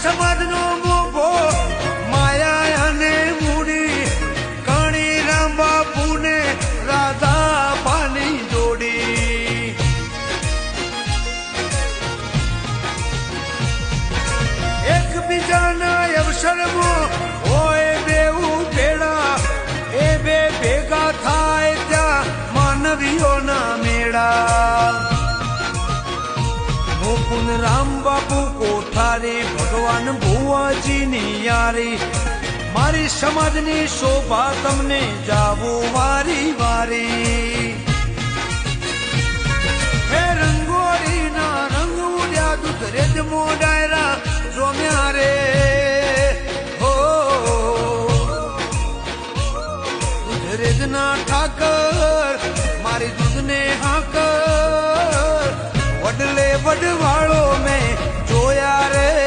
સમાજનો મોભો માયા અને મૂડી કણી રામ બાપુને રાધા પાની જોડી એકબીજાના અવસરમાં હોય બેવું ભેળા એ બે ભેગા થાય ત્યાં માનવીઓના મેળા મુકુંદ રામ બાપુ કોઠારી ભગવાન ભુવાજીની યારી મારી સમાજની શોભા તમને જાવું વારી વારી હે રંગોળીના રંગ ઉડ્યા દૂધ રેજ મોડાયરા જોમ્યા રે હો દૂધ રેજના ઠાકર